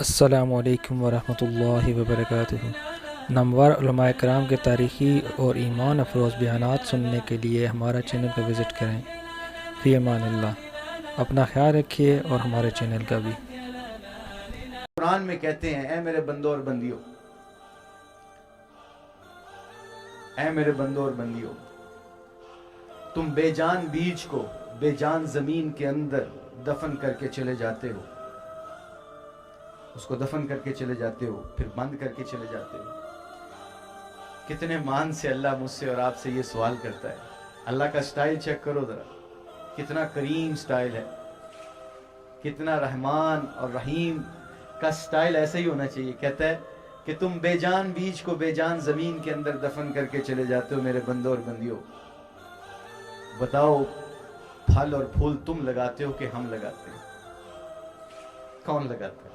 السلام علیکم ورحمۃ اللہ وبرکاتہ۔ نامور علماء کرام کے تاریخی اور ایمان افروز بیانات سننے کے لیے ہمارا چینل کو وزٹ کریں۔ فی امان اللہ، اپنا خیال رکھیے اور ہمارے چینل کا بھی۔ قرآن میں کہتے ہیں، اے میرے بندوں اور بندیوں، اے میرے بندوں اور بندیوں، تم بے جان بیج کو بے جان زمین کے اندر دفن کر کے چلے جاتے ہو، اس کو دفن کر کے چلے جاتے ہو، پھر بند کر کے چلے جاتے ہو۔ کتنے مان سے اللہ مجھ سے اور آپ سے یہ سوال کرتا ہے۔ اللہ کا سٹائل چیک کرو ذرا، کتنا کریم سٹائل ہے، کتنا رحمان اور رحیم کا سٹائل ایسا ہی ہونا چاہیے۔ کہتا ہے کہ تم بے جان بیج کو بے جان زمین کے اندر دفن کر کے چلے جاتے ہو میرے بندوں اور بندیوں، بتاؤ پھل اور پھول تم لگاتے ہو کہ ہم لگاتے ہیں؟ کون لگاتا ہے؟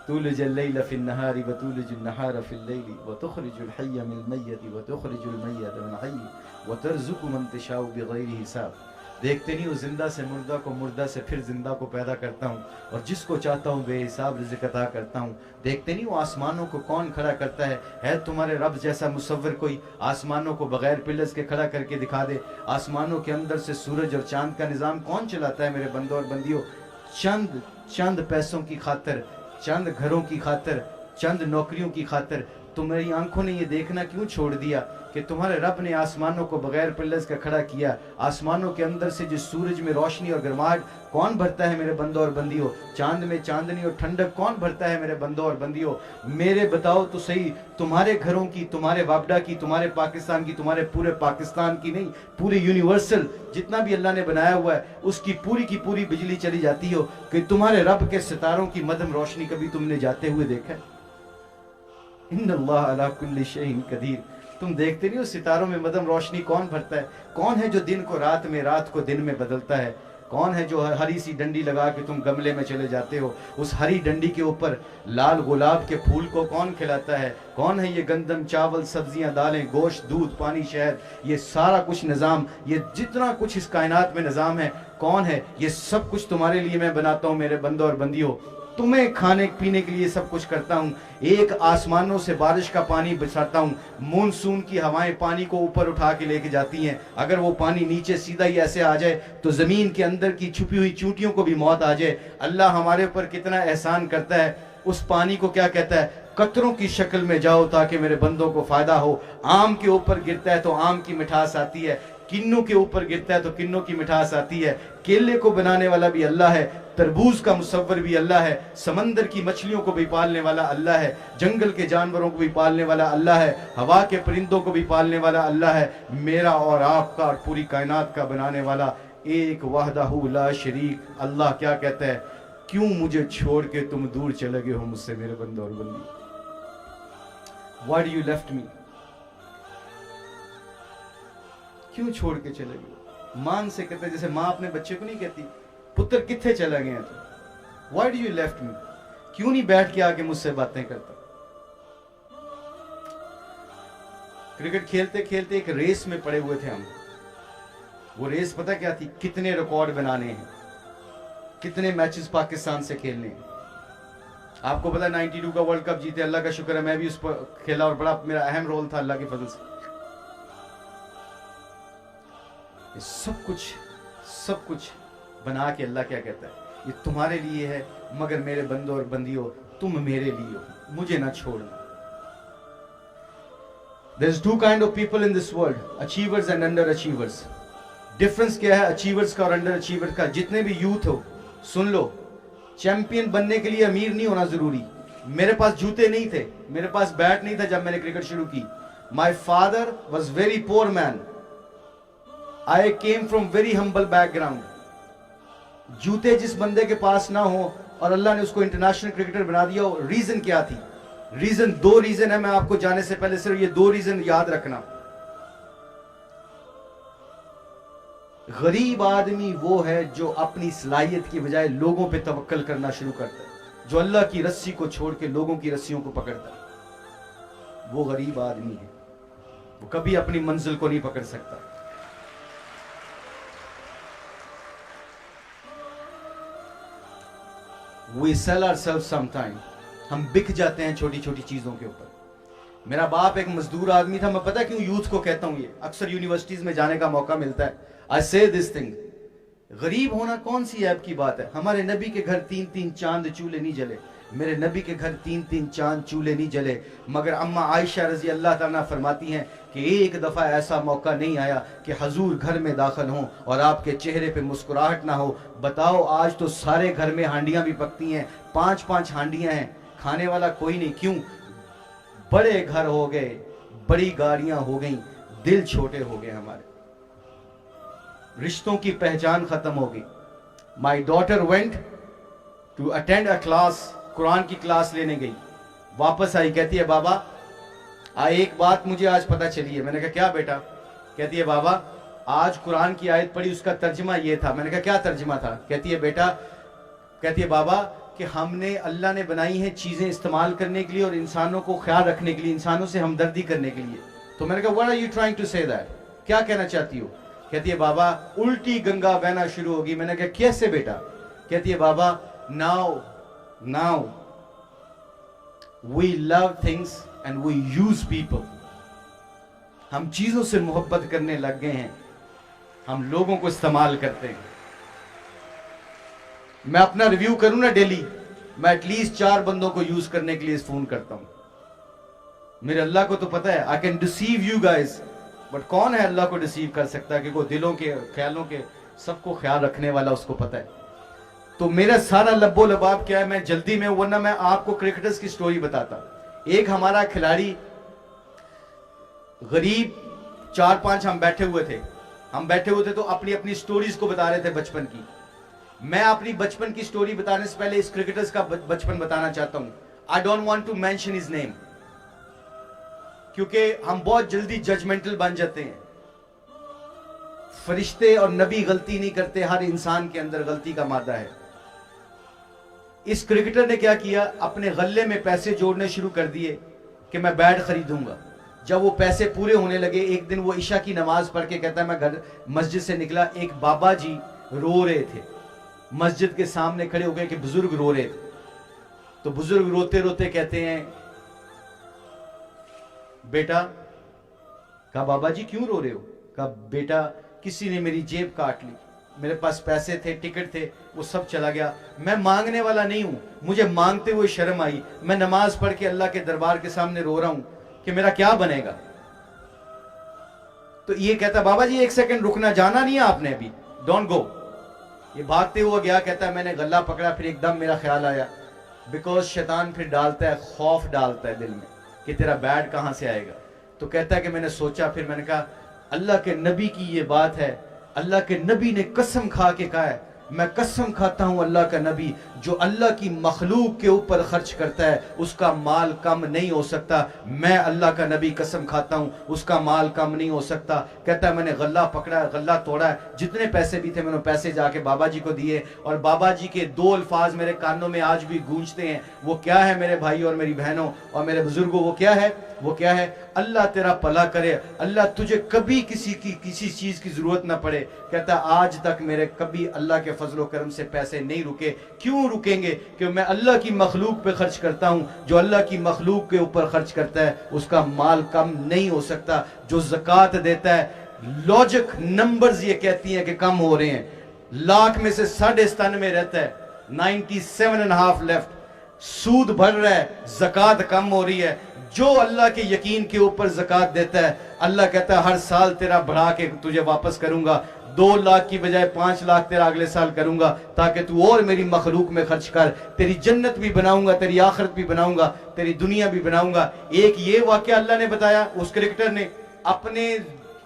تولج اللیل فی النہار وتولج النہار فی اللیل وتخرج الحی من المیت وتخرج المیت من الحی وترزق من تشاء بغیر حساب۔ دیکھتے نہیں ہو زندہ سے مردہ کو، مردہ سے پھر زندہ کو پیدا کرتا ہوں، اور جس کو چاہتا ہوں بے حساب رزق عطا کرتا ہوں۔ دیکھتے نہیں ہو آسمانوں کو کون کھڑا کرتا ہے تمہارے رب جیسا مصور کوئی آسمانوں کو بغیر پلرز کے کھڑا کر کے دکھا دے؟ آسمانوں کے اندر سے سورج اور چاند کا نظام کون چلاتا ہے میرے بندوں اور بندیوں؟ چند پیسوں کی خاطر، چند گھروں کی خاطر، چند نوکریوں کی خاطر تمہاری آنکھوں نے یہ دیکھنا کیوں چھوڑ دیا کہ تمہارے رب نے آسمانوں کو بغیر پلرز کا کھڑا کیا؟ آسمانوں کے اندر سے جس سورج میں روشنی اور گرماہٹ کون بھرتا ہے میرے بندوں اور بندیوں؟ چاند میں چاندنی اور ٹھنڈک کون بھرتا ہے میرے بندوں اور بندیوں؟ میرے بتاؤ تو صحیح، تمہارے گھروں کی، تمہارے وابڈا کی، تمہارے پاکستان کی، تمہارے پورے پاکستان کی نہیں، پورے یونیورسل جتنا بھی اللہ نے بنایا ہوا ہے اس کی پوری بجلی چلی جاتی ہو کہ تمہارے رب کے ستاروں کی مدھم روشنی کبھی تم نے جاتے ہوئے دیکھا ہے؟ ان اللہ علی کل شیء قدیر۔ تم دیکھتے نہیں ہو ستاروں میں مدھم روشنی کون بھرتا ہے؟ کون ہے جو دن کو رات میں، رات کو دن میں بدلتا ہے؟ کون ہے جو ہری سی ڈنڈی لگا کے تم گملے میں چلے جاتے ہو، اس ہری ڈنڈی کے اوپر لال گلاب کے پھول کو کون کھلاتا ہے؟ کون ہے یہ گندم، چاول، سبزیاں، دالیں، گوشت، دودھ، پانی، شہد، یہ سارا کچھ نظام، یہ جتنا کچھ اس کائنات میں نظام ہے کون ہے؟ یہ سب کچھ تمہارے لیے میں بناتا ہوں میرے بندوں اور بندیوں، تمہیں کھانے پینے کے لیے سب کچھ کرتا ہوں۔ ایک آسمانوں سے بارش کا پانی برساتا ہوں، مونسون کی ہوائیں پانی کو اوپر اٹھا کے لے کے جاتی ہیں، اگر وہ پانی نیچے سیدھا ہی ایسے آ جائے تو زمین کے اندر کی چھپی ہوئی چونٹیوں کو بھی موت آ جائے۔ اللہ ہمارے اوپر کتنا احسان کرتا ہے۔ اس پانی کو کیا کہتا ہے؟ قطروں کی شکل میں جاؤ تاکہ میرے بندوں کو فائدہ ہو۔ آم کے اوپر گرتا ہے تو آم کی مٹھاس آتی ہے، کنوں کے اوپر گرتا ہے تو کنوں کی مٹھاس آتی ہے۔ کیلے کو بنانے والا بھی اللہ ہے، تربوز کا مصور بھی اللہ ہے، سمندر کی مچھلیوں کو بھی پالنے والا اللہ ہے، جنگل کے جانوروں کو بھی پالنے والا اللہ ہے، ہوا کے پرندوں کو بھی پالنے والا اللہ ہے۔ میرا اور آپ کا اور پوری کائنات کا بنانے والا ایک وحدہ لا شریک اللہ کیا کہتا ہے؟ کیوں مجھے چھوڑ کے تم دور چلے گئے ہو مجھ سے میرے بندوں اور بندی؟ Why do you left me؟ کیوں چھوڑ کے چلے گئے؟ مان سے کہتے جیسے ماں اپنے بچے کو نہیں کہتی پتر کتھے چلا گئے ہیں تو؟ Why do you left me؟ کیوں نہیں بیٹھ کے آگے مجھ سے باتیں کرتا؟ کرکٹ کھیلتے کھیلتے ایک ریس میں پڑے ہوئے تھے ہم۔ وہ ریس پتہ کیا تھی؟ کتنے ریکارڈ بنانے ہیں، کتنے میچز پاکستان سے کھیلنے ہیں۔ آپ کو پتا 92 کا ورلڈ کپ جیتے، اللہ کا شکر ہے میں بھی اس پر کھیلا اور بڑا میرا اہم رول تھا اللہ کے فضل سے۔ یہ سب کچھ بنا کے اللہ کیا کہتا ہے؟ یہ تمہارے لیے ہے، مگر میرے بندوں اور بندیوں تم میرے لیے ہو، مجھے نہ چھوڑنا۔ There's two kind of people in this world، achievers and underachievers۔ Difference کیا ہے اچیورز کا اور انڈر اچیور کا؟ جتنے بھی youth who sun love, champion بننے کے لیے امیر نہیں ہونا ضروری۔ میرے پاس جوتے نہیں تھے، میرے پاس بیٹ نہیں تھا جب میں نے کرکٹ شروع کی۔ My father was very poor man۔ I came from very humble background۔ جوتے جس بندے کے پاس نہ ہو اور اللہ نے اس کو انٹرنیشنل کرکٹر بنا دیا ہو، ریزن کیا تھی؟ دو ریزن ہے، میں آپ کو جانے سے پہلے صرف یہ دو ریزن یاد رکھنا۔ غریب آدمی وہ ہے جو اپنی صلاحیت کی بجائے لوگوں پہ توکل کرنا شروع کرتا ہے، جو اللہ کی رسی کو چھوڑ کے لوگوں کی رسیوں کو پکڑتا ہے، وہ غریب آدمی ہے، وہ کبھی اپنی منزل کو نہیں پکڑ سکتا۔ We sell ourselves sometime۔ ہم بک جاتے ہیں چھوٹی چھوٹی چیزوں کے اوپر. میرا باپ ایک مزدور آدمی تھا. میں پتہ کیوں یوتھ کو کہتا ہوں, یہ اکثر یونیورسٹیز میں جانے کا موقع ملتا ہے. I say this thing, غریب ہونا کون سی عیب کی بات ہے؟ ہمارے نبی کے گھر 3 چاند چولہے نہیں جلے. میرے نبی کے گھر 3 چاند چولہے نہیں جلے, مگر اما عائشہ رضی اللہ تعالیٰ فرماتی ہیں کہ ایک دفعہ ایسا موقع نہیں آیا کہ حضور گھر میں داخل ہوں اور آپ کے چہرے پہ مسکراہٹ نہ ہو. بتاؤ آج تو سارے گھر میں ہانڈیاں بھی پکتی ہیں, 5 ہانڈیاں ہیں, کھانے والا کوئی نہیں. کیوں؟ بڑے گھر ہو گئے, بڑی گاڑیاں ہو گئیں, دل چھوٹے ہو گئے ہمارے, رشتوں کی پہچان ختم ہو گئی. My daughter went to attend a class, قرآن کی کلاس لینے گئی, واپس آئی, کہتی ہے بابا ایک بات مجھے آج پتہ چلی ہے. میں نے کہا کیا بیٹا؟ کہتی ہے بابا آج قرآن کی آیت پڑھی, اس کا ترجمہ یہ تھا. میں نے کہا کیا ترجمہ تھا؟ کہتی ہے بیٹا, کہتی ہے بابا کہ ہم نے, اللہ نے بنائی ہیں چیزیں استعمال کرنے کے لیے اور انسانوں کو خیال رکھنے کے لیے, انسانوں سے ہمدردی کرنے کے لیے. تو میں نے کہا what are you trying to say that, کیا کہنا چاہتی ہو؟ کہتی ہے بابا الٹی گنگا بہنا شروع ہوگی. میں نے کہا کیسے بیٹا؟ کہتی ہے بابا now we love things and we use people. ہم چیزوں سے محبت کرنے لگ گئے ہیں, ہم لوگوں کو استعمال کرتے ہیں. میں اپنا ریویو کروں نا ڈیلی, میں ایٹ لیسٹ 4 بندوں کو یوز کرنے کے لیے فون کرتا ہوں. میرے اللہ کو تو پتہ ہے I can deceive you guys, but کون ہے اللہ کو ڈسیو کر سکتا ہے؟ کہ وہ دلوں کے خیالوں کے سب کو خیال رکھنے والا, اس کو پتہ ہے. تو میرا سارا لب و لباب کیا ہے, میں جلدی میں, ورنہ میں آپ کو کرکٹرز کی سٹوری بتاتا. ایک ہمارا کھلاڑی غریب, 4-5 ہم بیٹھے ہوئے تھے تو اپنی اپنی سٹوریز کو بتا رہے تھے بچپن کی. میں اپنی بچپن کی سٹوری بتانے سے پہلے اس کرکٹرز کا بچپن بتانا چاہتا ہوں. I don't want to mention his name, کیونکہ ہم بہت جلدی ججمنٹل بن جاتے ہیں. فرشتے اور نبی غلطی نہیں کرتے, ہر انسان کے اندر غلطی کا مادہ ہے. اس کرکٹر نے کیا کیا, اپنے غلے میں پیسے جوڑنے شروع کر دیے کہ میں بیٹ خریدوں گا. جب وہ پیسے پورے ہونے لگے, ایک دن وہ عشاء کی نماز پڑھ کے کہتا ہے میں گھر مسجد سے نکلا, ایک بابا جی رو رہے تھے, مسجد کے سامنے کھڑے ہو گئے کہ بزرگ رو رہے تھے. تو بزرگ روتے روتے کہتے ہیں بیٹا, کہا بابا جی کیوں رو رہے ہو؟ کہا بیٹا کسی نے میری جیب کاٹ لی, میرے پاس پیسے تھے, ٹکٹ تھے, وہ سب چلا گیا. میں مانگنے والا نہیں ہوں, مجھے مانگتے ہوئے شرم آئی, میں نماز پڑھ کے اللہ کے دربار کے سامنے رو رہا ہوں کہ میرا کیا بنے گا. تو یہ کہتا بابا جی 1 سیکنڈ رکنا, جانا نہیں ہے آپ نے ابھی, ڈونٹ گو. یہ بھاگتے ہوا گیا, کہتا ہے میں نے غلہ پکڑا, پھر ایک دم میرا خیال آیا, بیکاز شیطان پھر ڈالتا ہے, خوف ڈالتا ہے دل میں کہ تیرا بیٹ کہاں سے آئے گا. تو کہتا ہے کہ میں نے سوچا, پھر میں نے کہا اللہ کے نبی کی یہ بات ہے, اللہ کے نبی نے قسم کھا کے کہا ہے, میں قسم کھاتا ہوں اللہ کا نبی جو اللہ کی مخلوق کے اوپر خرچ کرتا ہے اس کا مال کم نہیں ہو سکتا. میں اللہ کا نبی قسم کھاتا ہوں اس کا مال کم نہیں ہو سکتا. کہتا ہے میں نے غلہ پکڑا, غلہ توڑا, جتنے پیسے بھی تھے میں نے پیسے جا کے بابا جی کو دیے. اور بابا جی کے 2 الفاظ میرے کانوں میں آج بھی گونجتے ہیں. وہ کیا ہے میرے بھائی اور میری بہنوں اور میرے بزرگوں؟ وہ کیا ہے؟ اللہ تیرا بھلا کرے, اللہ تجھے کبھی کسی چیز کی ضرورت نہ پڑے. کہتا ہے آج تک میرے کبھی اللہ کے فضل و کرم سے پیسے نہیں رکے. کیوں رکیں گے؟ کہ میں اللہ کی مخلوق پہ خرچ کرتا ہوں. جو اللہ کی مخلوق کے اوپر خرچ کرتا ہے اس کا مال کم نہیں ہو سکتا. جو زکوٰۃ دیتا ہے, لاجک نمبرز یہ کہتی ہیں کہ کم ہو رہے ہیں, 1,00,000 میں سے 97.5 رہتا ہے, 97.5 لیفٹ. سود بڑھ رہا ہے, زکوٰۃ کم ہو رہی ہے. جو اللہ کے یقین کے اوپر زکوٰۃ دیتا ہے, اللہ کہتا ہے ہر سال تیرا بڑھا کے تجھے واپس کروں گا, 2 لاکھ کی بجائے 5 لاکھ تیرا اگلے سال کروں گا, تاکہ تو اور میری مخلوق میں خرچ کر. تیری جنت بھی بناؤں گا, تیری آخرت بھی بناؤں گا, تیری دنیا بھی بناؤں گا. ایک یہ واقعہ اللہ نے بتایا, اس کرکٹر نے اپنے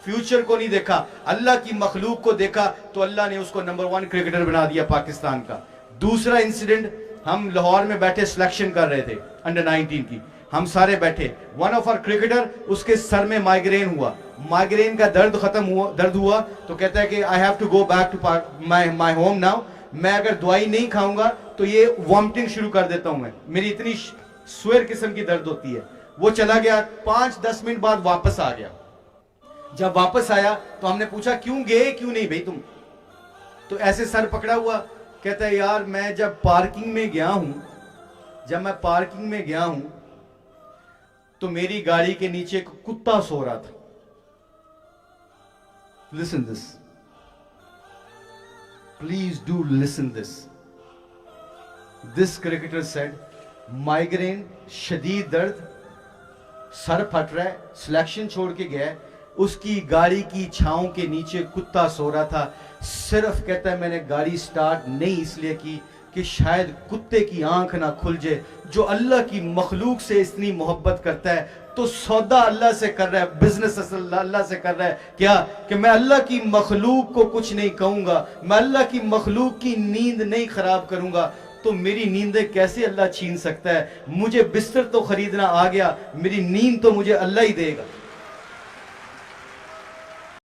فیوچر کو نہیں دیکھا, اللہ کی مخلوق کو دیکھا, تو اللہ نے اس کو نمبر 1 کرکٹر بنا دیا پاکستان کا. دوسرا انسیڈنٹ, ہم لاہور میں بیٹھے سلیکشن کر رہے تھے انڈر 19 کی, ہم سارے بیٹھے. ون آف آر کرکٹر, اس کے سر میں مائیگرین ہوا, مائیگرین کا درد ہوا تو کہتا ہے کہ I have to go back to my home now. میں اگر دوائی نہیں کھاؤں گا تو یہ وامٹنگ شروع کر دیتا ہوں, میں میری اتنی سویر قسم کی درد ہوتی ہے. وہ چلا گیا, 5-10 منٹ بعد واپس آ گیا. جب واپس آیا تو ہم نے پوچھا کیوں گئے, کیوں نہیں بھائی تم؟ تو ایسے سر پکڑا ہوا کہتا ہے یار میں جب پارکنگ میں گیا ہوں, جب میں پارکنگ میں گیا ہوں تو میری گاڑی کے نیچے ایک کتا سو رہا تھا. Listen this. Please do listen this. This cricketer said, migraine, شدید درد, سر پھٹ رہا ہے, سلیکشن چھوڑ کے گیا ہے, اس کی گاڑی کی چھاؤں کے نیچے کتا سو رہا تھا. صرف کہتا ہے میں نے گاڑی سٹارٹ نہیں اس لیے کی کہ شاید کتے کی آنکھ نہ کھل جائے. جو اللہ کی مخلوق سے اتنی محبت کرتا ہے تو سودا اللہ سے کر رہا ہے, بزنس اللہ سے کر رہا ہے. کیا کہ میں اللہ کی مخلوق کو کچھ نہیں کہوں گا, میں اللہ کی مخلوق کی نیند نہیں خراب کروں گا. تو میری نیندیں کیسے اللہ چھین سکتا ہے؟ مجھے بستر تو خریدنا آ گیا, میری نیند تو مجھے اللہ ہی دے گا.